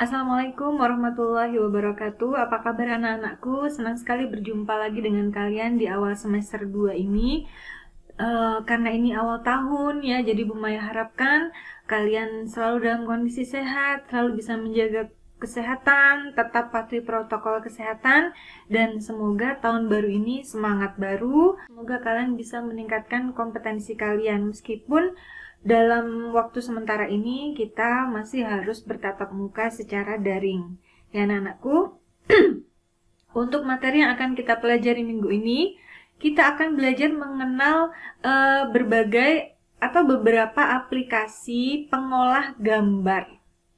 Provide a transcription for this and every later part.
Assalamualaikum warahmatullahi wabarakatuh. Apa kabar anak-anakku? Senang sekali berjumpa lagi dengan kalian di awal semester 2 ini. Karena ini awal tahun ya, jadi Bu Maya harapkan kalian selalu dalam kondisi sehat, selalu bisa menjaga kesehatan, tetap patuhi protokol kesehatan, dan semoga tahun baru ini semangat baru. Semoga kalian bisa meningkatkan kompetensi kalian meskipun dalam waktu sementara ini kita masih harus bertatap muka secara daring. Ya anak-anakku, untuk materi yang akan kita pelajari minggu ini, kita akan belajar mengenal berbagai atau beberapa aplikasi pengolah gambar.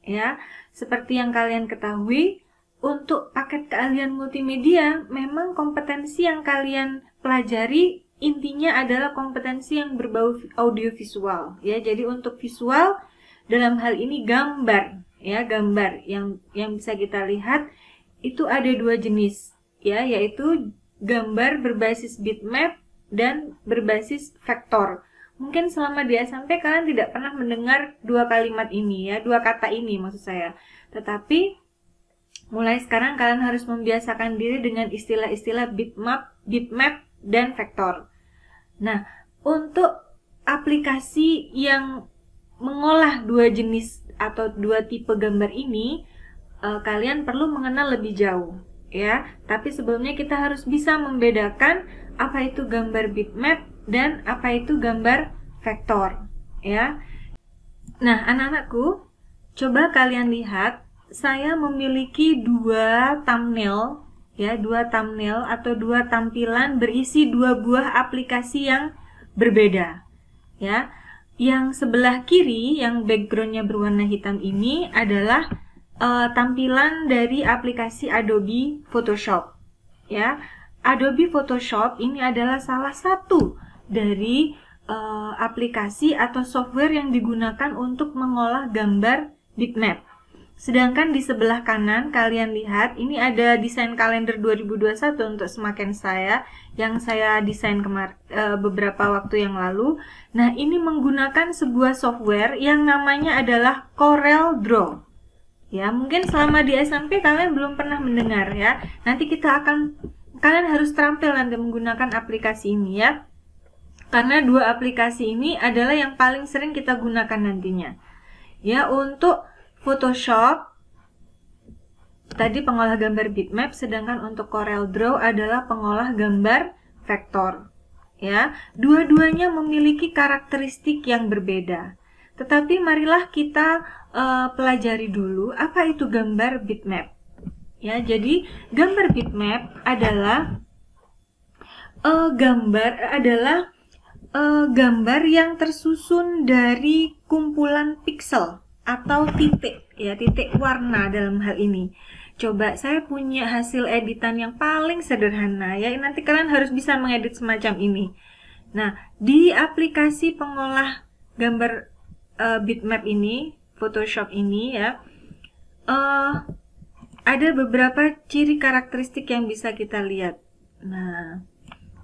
Ya, seperti yang kalian ketahui, untuk paket keahlian multimedia, memang kompetensi yang kalian pelajari intinya adalah kompetensi yang berbau audiovisual. Ya, jadi untuk visual dalam hal ini gambar, ya gambar yang bisa kita lihat itu ada dua jenis, ya, yaitu gambar berbasis bitmap dan berbasis vektor. Mungkin selama di SMP kalian tidak pernah mendengar dua kalimat ini ya, dua kata ini maksud saya. Tetapi mulai sekarang kalian harus membiasakan diri dengan istilah-istilah bitmap dan vektor. Nah, untuk aplikasi yang mengolah dua jenis atau dua tipe gambar ini, kalian perlu mengenal lebih jauh ya. Tapi sebelumnya kita harus bisa membedakan apa itu gambar bitmap dan apa itu gambar vektor ya. Nah, anak-anakku, coba kalian lihat, saya memiliki dua thumbnail ya, dua thumbnail atau dua tampilan berisi dua buah aplikasi yang berbeda ya. Yang sebelah kiri yang backgroundnya berwarna hitam ini adalah tampilan dari aplikasi Adobe Photoshop ya. Adobe Photoshop ini adalah salah satu dari aplikasi atau software yang digunakan untuk mengolah gambar bitmap. Sedangkan di sebelah kanan kalian lihat ini ada desain kalender 2021 untuk semakin saya yang saya desain beberapa waktu yang lalu. Nah, ini menggunakan sebuah software yang namanya adalah Corel Draw. Ya, mungkin selama di SMP kalian belum pernah mendengar ya. Nanti kalian harus terampil nanti menggunakan aplikasi ini ya. Karena dua aplikasi ini adalah yang paling sering kita gunakan nantinya. Ya, untuk Photoshop tadi pengolah gambar bitmap, sedangkan untuk Corel Draw adalah pengolah gambar vektor. Ya, dua-duanya memiliki karakteristik yang berbeda. Tetapi marilah kita pelajari dulu apa itu gambar bitmap. Ya, jadi gambar bitmap adalah gambar yang tersusun dari kumpulan piksel atau titik ya, titik warna dalam hal ini. Coba saya punya hasil editan yang paling sederhana ya, nanti kalian harus bisa mengedit semacam ini. Nah, di aplikasi pengolah gambar bitmap ini, Photoshop ini ya, ada beberapa ciri karakteristik yang bisa kita lihat. Nah,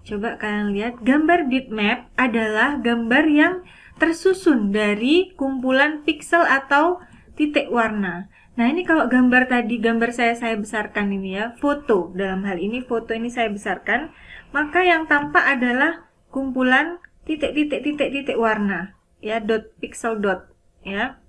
coba kalian lihat, gambar bitmap adalah gambar yang tersusun dari kumpulan piksel atau titik warna. Nah, ini kalau gambar tadi, gambar saya besarkan ini ya, foto. Dalam hal ini foto ini saya besarkan, maka yang tampak adalah kumpulan titik warna ya, pixel dot ya.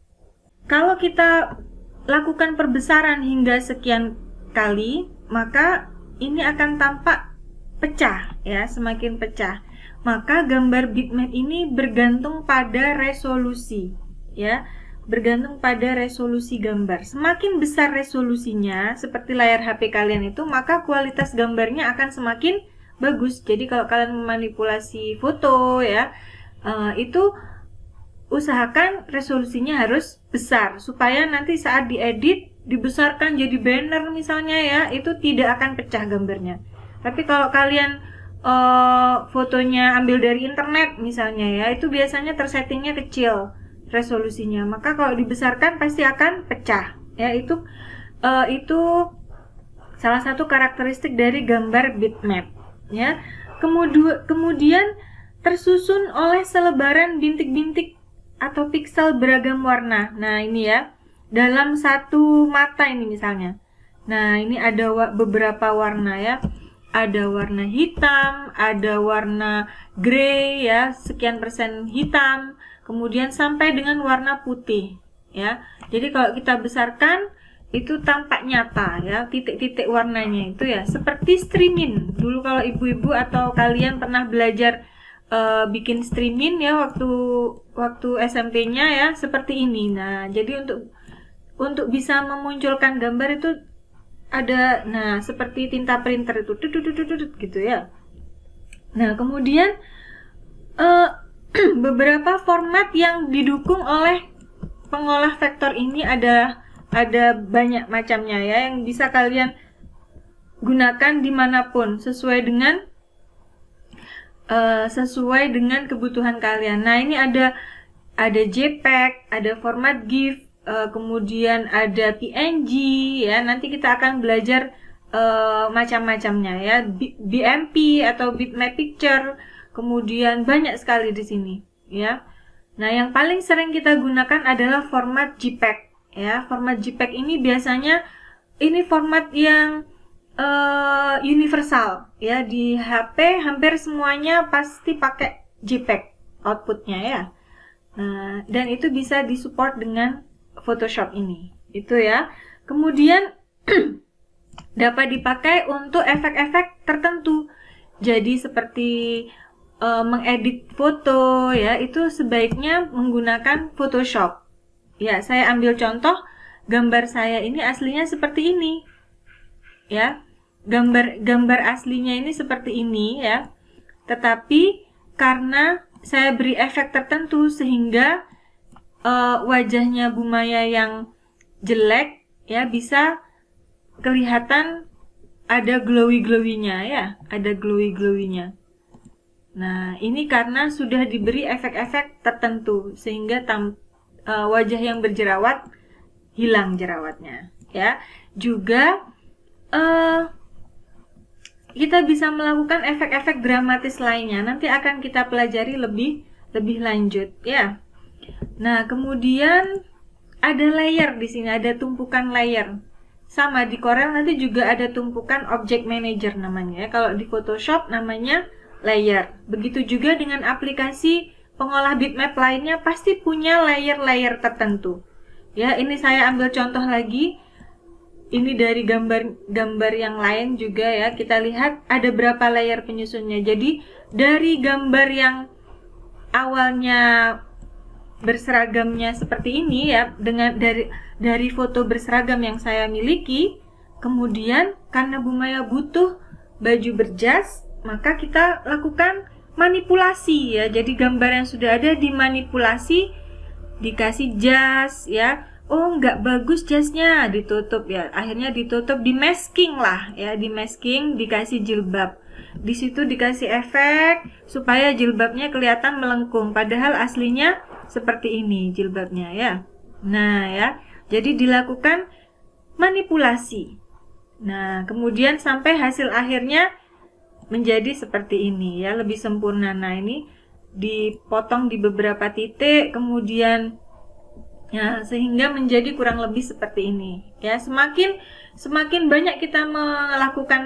Kalau kita lakukan perbesaran hingga sekian kali, maka ini akan tampak pecah ya, semakin pecah. Maka gambar bitmap ini bergantung pada resolusi ya, bergantung pada resolusi gambar. Semakin besar resolusinya seperti layar HP kalian itu, maka kualitas gambarnya akan semakin bagus. Jadi kalau kalian memanipulasi foto ya, itu usahakan resolusinya harus besar supaya nanti saat diedit dibesarkan jadi banner misalnya ya, itu tidak akan pecah gambarnya. Tapi kalau kalian fotonya ambil dari internet misalnya ya, itu biasanya tersettingnya kecil resolusinya, maka kalau dibesarkan pasti akan pecah ya. Itu salah satu karakteristik dari gambar bitmap ya. Kemudian tersusun oleh selebaran bintik-bintik atau piksel beragam warna. Nah, ini ya, dalam satu mata ini misalnya. Nah, ini ada beberapa warna ya. Ada warna hitam, ada warna grey ya, sekian persen hitam, kemudian sampai dengan warna putih ya. Jadi kalau kita besarkan itu tampak nyata ya, titik-titik warnanya itu ya, seperti streaming. Dulu kalau ibu-ibu atau kalian pernah belajar bikin streaming ya waktu SMP-nya ya, seperti ini. Nah, jadi untuk bisa memunculkan gambar itu ada, nah seperti tinta printer itu gitu ya. Nah, kemudian beberapa format yang didukung oleh pengolah vektor ini ada banyak macamnya ya, yang bisa kalian gunakan dimanapun sesuai dengan kebutuhan kalian. Nah, ini ada JPEG, ada format GIF, kemudian ada PNG ya. Nanti kita akan belajar macam-macamnya ya, BMP atau bitmap picture, kemudian banyak sekali di sini ya. Nah, yang paling sering kita gunakan adalah format JPEG ya. Format JPEG ini biasanya ini format yang universal ya, di HP hampir semuanya pasti pakai JPEG outputnya ya. Nah, dan itu bisa disupport dengan Photoshop ini itu ya. Kemudian dapat dipakai untuk efek-efek tertentu, jadi seperti mengedit foto ya, itu sebaiknya menggunakan Photoshop ya. Saya ambil contoh, gambar saya ini aslinya seperti ini ya, gambar aslinya ini seperti ini ya, tetapi karena saya beri efek tertentu sehingga wajahnya Bu Maya yang jelek ya bisa kelihatan ada glowy-glowinya ya, ada glowy-glowinya. Nah, ini karena sudah diberi efek-efek tertentu sehingga wajah yang berjerawat hilang jerawatnya ya. Juga kita bisa melakukan efek-efek dramatis lainnya, nanti akan kita pelajari lebih lanjut ya. Nah, kemudian ada layer di sini, ada tumpukan layer. Sama di Corel nanti juga ada tumpukan object manager namanya ya. Kalau di Photoshop namanya layer. Begitu juga dengan aplikasi pengolah bitmap lainnya pasti punya layer-layer tertentu. Ya, ini saya ambil contoh lagi. Ini dari gambar yang lain juga ya. Kita lihat ada berapa layer penyusunnya. Jadi dari gambar yang awalnya berseragamnya seperti ini ya, dengan dari foto berseragam yang saya miliki, kemudian karena Bu Maya butuh baju berjas, maka kita lakukan manipulasi ya. Jadi gambar yang sudah ada dimanipulasi, dikasih jas ya. Oh, nggak bagus jasnya, ditutup ya. Akhirnya ditutup, di masking lah ya, di masking, dikasih jilbab. Di situ dikasih efek supaya jilbabnya kelihatan melengkung, padahal aslinya seperti ini jilbabnya ya. Nah ya, jadi dilakukan manipulasi. Nah, kemudian sampai hasil akhirnya menjadi seperti ini ya, lebih sempurna. Nah, ini dipotong di beberapa titik, kemudian ya sehingga menjadi kurang lebih seperti ini ya. Semakin banyak kita melakukan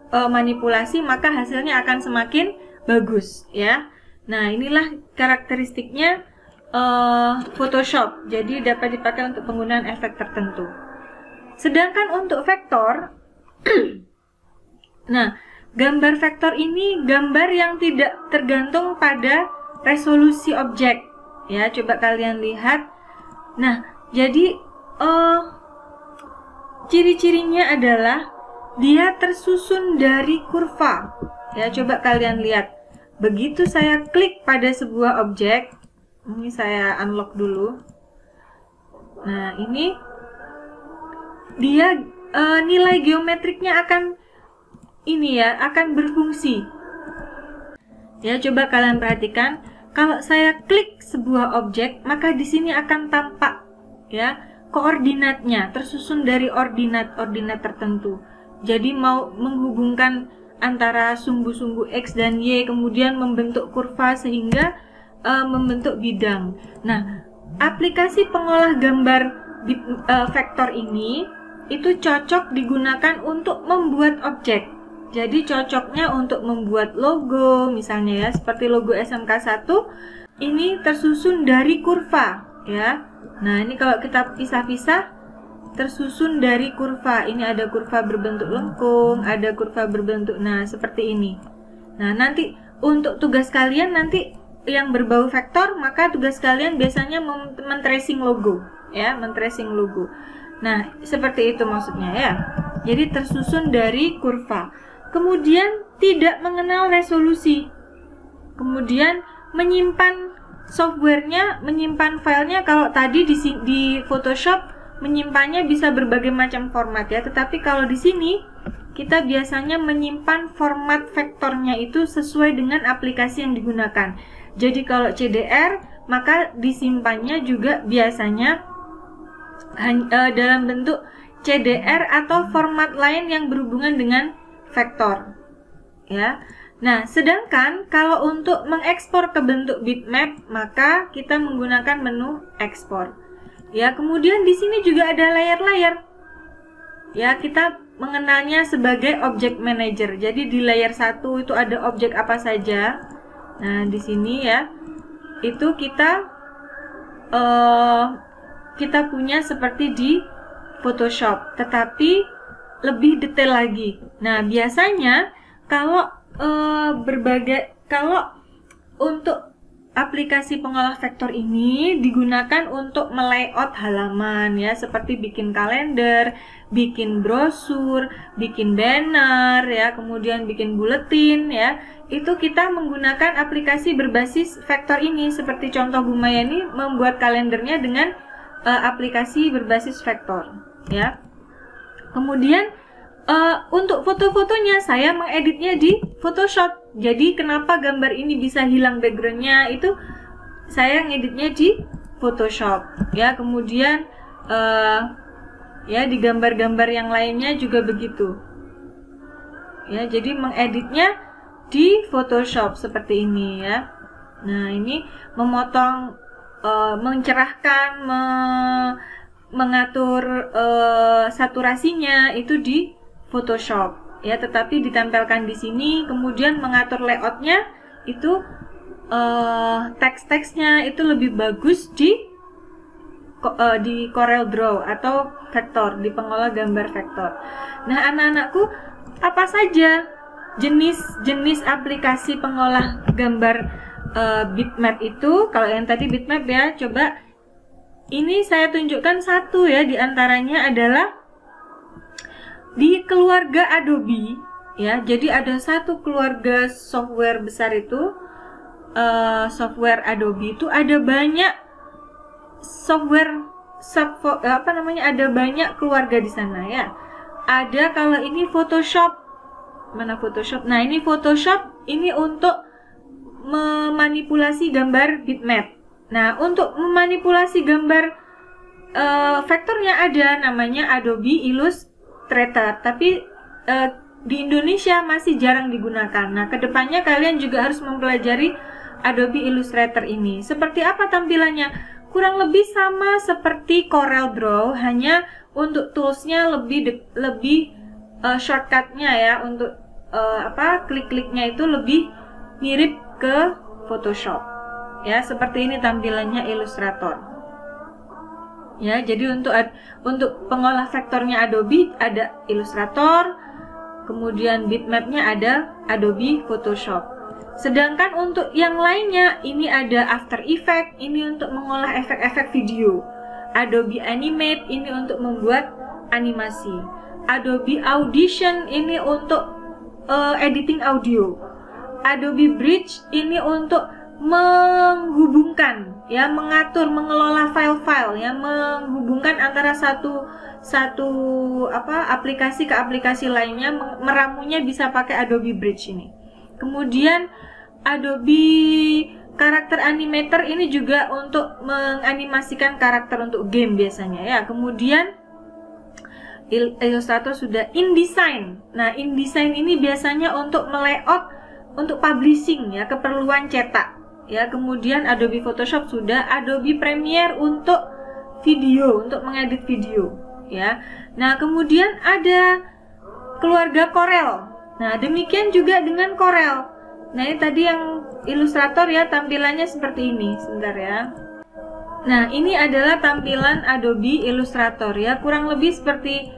manipulasi, maka hasilnya akan semakin bagus ya. Nah, inilah karakteristiknya Photoshop. Jadi dapat dipakai untuk penggunaan efek tertentu. Sedangkan untuk vektor nah, gambar vektor ini gambar yang tidak tergantung pada resolusi objek ya. Coba kalian lihat. Nah, jadi ciri-cirinya adalah dia tersusun dari kurva ya. Coba kalian lihat. Begitu saya klik pada sebuah objek, ini saya unlock dulu. Nah, ini dia nilai geometriknya akan ini ya, akan berfungsi. Ya, coba kalian perhatikan. Kalau saya klik sebuah objek, maka di sini akan tampak ya koordinatnya tersusun dari ordinat tertentu. Jadi mau menghubungkan antara sumbu-sumbu X dan Y, kemudian membentuk kurva sehingga membentuk bidang. Nah, aplikasi pengolah gambar vektor ini itu cocok digunakan untuk membuat objek. Jadi cocoknya untuk membuat logo misalnya ya, seperti logo SMK 1 ini tersusun dari kurva ya. Nah, ini kalau kita pisah-pisah tersusun dari kurva. Ini ada kurva berbentuk lengkung, ada kurva berbentuk seperti ini. Nah, nanti untuk tugas kalian nanti yang berbau vektor, maka tugas kalian biasanya men-tracing logo ya, men-tracing logo. Nah, seperti itu maksudnya ya. Jadi tersusun dari kurva. Kemudian tidak mengenal resolusi. Kemudian menyimpan softwarenya, menyimpan filenya. Kalau tadi di Photoshop menyimpannya bisa berbagai macam format ya, tetapi kalau di sini kita biasanya menyimpan format vektornya itu sesuai dengan aplikasi yang digunakan. Jadi kalau CDR maka disimpannya juga biasanya dalam bentuk CDR atau format lain yang berhubungan dengan vektor ya. Nah, sedangkan kalau untuk mengekspor ke bentuk bitmap maka kita menggunakan menu ekspor ya. Kemudian di sini juga ada layar-layar ya, kita mengenalnya sebagai object manager. Jadi di layer 1 itu ada objek apa saja. Nah, di sini ya itu kita punya seperti di Photoshop, tetapi lebih detail lagi. Nah, biasanya kalau kalau untuk aplikasi pengolah vektor ini digunakan untuk melayout halaman ya, seperti bikin kalender, bikin brosur, bikin banner ya, kemudian bikin buletin ya. Itu kita menggunakan aplikasi berbasis vektor ini, seperti contoh Bu Maya ini membuat kalendernya dengan aplikasi berbasis vektor ya. Kemudian untuk foto-fotonya saya mengeditnya di Photoshop. Jadi kenapa gambar ini bisa hilang backgroundnya, itu saya ngeditnya di Photoshop ya. Kemudian ya di gambar-gambar yang lainnya juga begitu ya. Jadi mengeditnya di Photoshop seperti ini ya. Nah, ini memotong, mencerahkan, mengatur saturasinya itu di Photoshop ya, tetapi ditempelkan di sini. Kemudian mengatur layoutnya itu teks-teksnya itu lebih bagus di Corel Draw atau vektor, di pengolah gambar vektor. Nah, anak-anakku, apa saja jenis aplikasi pengolah gambar bitmap itu? Kalau yang tadi bitmap ya, coba ini saya tunjukkan satu ya, di antaranya adalah di keluarga Adobe ya. Jadi ada satu keluarga software besar itu, software Adobe itu ada banyak software ada banyak keluarga di sana ya. Ada kalau ini Photoshop, mana Photoshop? Nah, ini Photoshop ini untuk memanipulasi gambar bitmap. Nah, untuk memanipulasi gambar vektornya ada namanya Adobe Illustrator, tapi di Indonesia masih jarang digunakan. Nah, kedepannya kalian juga harus mempelajari Adobe Illustrator ini. Seperti apa tampilannya? Kurang lebih sama seperti Corel Draw, hanya untuk toolsnya lebih shortcutnya ya, untuk klik-kliknya itu lebih mirip ke Photoshop ya. Seperti ini tampilannya Illustrator ya. Jadi untuk pengolah vektornya Adobe ada Illustrator, kemudian bitmapnya ada Adobe Photoshop. Sedangkan untuk yang lainnya ini ada After Effects, ini untuk mengolah efek-efek video. Adobe Animate ini untuk membuat animasi. Adobe Audition ini untuk editing audio. Adobe Bridge ini untuk menghubungkan ya, mengatur, mengelola file-file ya, menghubungkan antara satu aplikasi ke aplikasi lainnya. Meramunya bisa pakai Adobe Bridge ini. Kemudian Adobe Character Animator ini juga untuk menganimasikan karakter untuk game biasanya ya. Kemudian Illustrator sudah. InDesign. Nah, InDesign ini biasanya untuk melayout, untuk publishing ya, keperluan cetak ya. Kemudian Adobe Photoshop sudah. Adobe Premiere untuk video, untuk mengedit video, ya. Nah, kemudian ada keluarga Corel. Nah, demikian juga dengan Corel. Nah, ini tadi yang Illustrator ya, tampilannya seperti ini. Sebentar ya. Nah, ini adalah tampilan Adobe Illustrator ya, kurang lebih seperti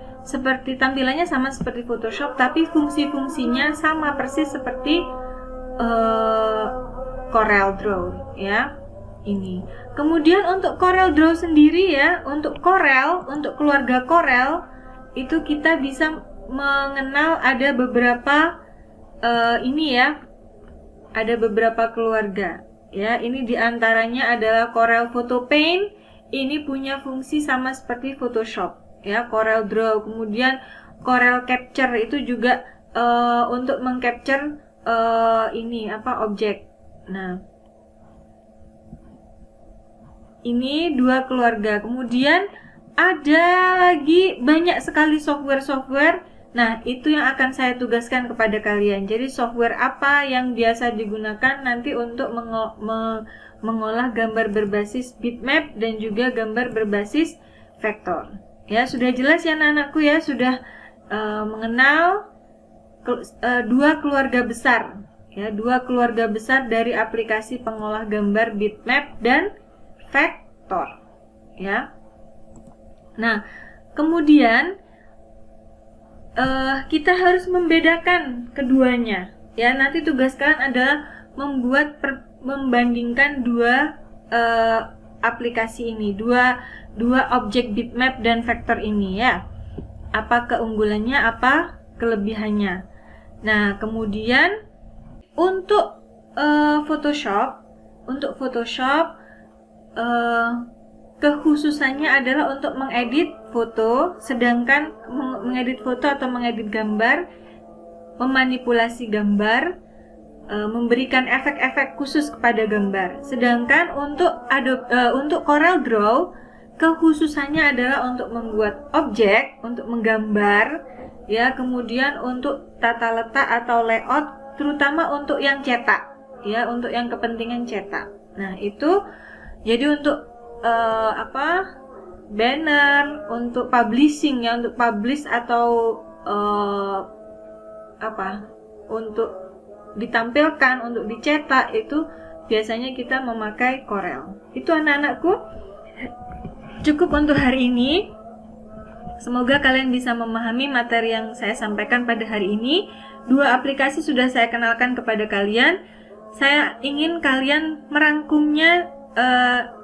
tampilannya sama seperti Photoshop, tapi fungsi-fungsinya sama persis seperti Corel Draw ya. Ini. Kemudian untuk Corel Draw sendiri ya, untuk keluarga Corel itu kita bisa mengenal ada beberapa ini ya, ada beberapa keluarga ya. Ini diantaranya adalah Corel Photo Paint. Ini punya fungsi sama seperti Photoshop ya, Corel Draw. Kemudian Corel Capture itu juga untuk mengcapture ini apa, objek. Nah, ini dua keluarga. Kemudian ada lagi banyak sekali software-software. Nah, itu yang akan saya tugaskan kepada kalian. Jadi software apa yang biasa digunakan nanti untuk mengolah gambar berbasis bitmap dan juga gambar berbasis vektor. Ya, sudah jelas ya anak-anakku ya, sudah mengenal dua keluarga besar. Ya, dua keluarga besar dari aplikasi pengolah gambar bitmap dan vektor. Ya. Nah, kemudian kita harus membedakan keduanya. Ya, nanti tugas kalian adalah membandingkan dua aplikasi ini, dua objek bitmap dan vektor ini ya. Apa keunggulannya, apa kelebihannya. Nah, kemudian untuk Photoshop, kekhususannya adalah untuk mengedit foto, sedangkan mengedit foto atau mengedit gambar, memanipulasi gambar, memberikan efek-efek khusus kepada gambar. Sedangkan untuk Corel Draw, kekhususannya adalah untuk membuat objek, untuk menggambar, ya, kemudian untuk tata letak atau layout, terutama untuk yang cetak, ya, untuk yang kepentingan cetak. Nah, itu jadi untuk banner, untuk publishing ya, untuk publish atau untuk ditampilkan, untuk dicetak, itu biasanya kita memakai Corel. Itu anak-anakku, cukup untuk hari ini. Semoga kalian bisa memahami materi yang saya sampaikan pada hari ini. Dua aplikasi sudah saya kenalkan kepada kalian. Saya ingin kalian merangkumnya,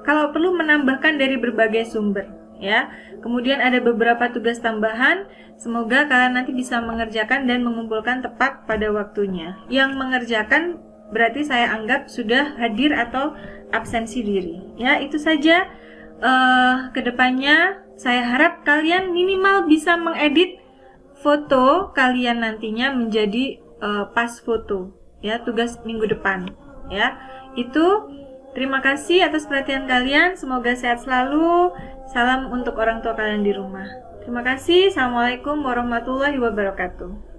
kalau perlu menambahkan dari berbagai sumber ya. Kemudian ada beberapa tugas tambahan. Semoga kalian nanti bisa mengerjakan dan mengumpulkan tepat pada waktunya. Yang mengerjakan berarti saya anggap sudah hadir atau absensi diri ya. Itu saja. Kedepannya saya harap kalian minimal bisa mengedit foto kalian nantinya menjadi pas foto ya, tugas minggu depan ya. Itu. Terima kasih atas perhatian kalian. Semoga sehat selalu. Salam untuk orang tua kalian di rumah. Terima kasih. Assalamualaikum warahmatullahi wabarakatuh.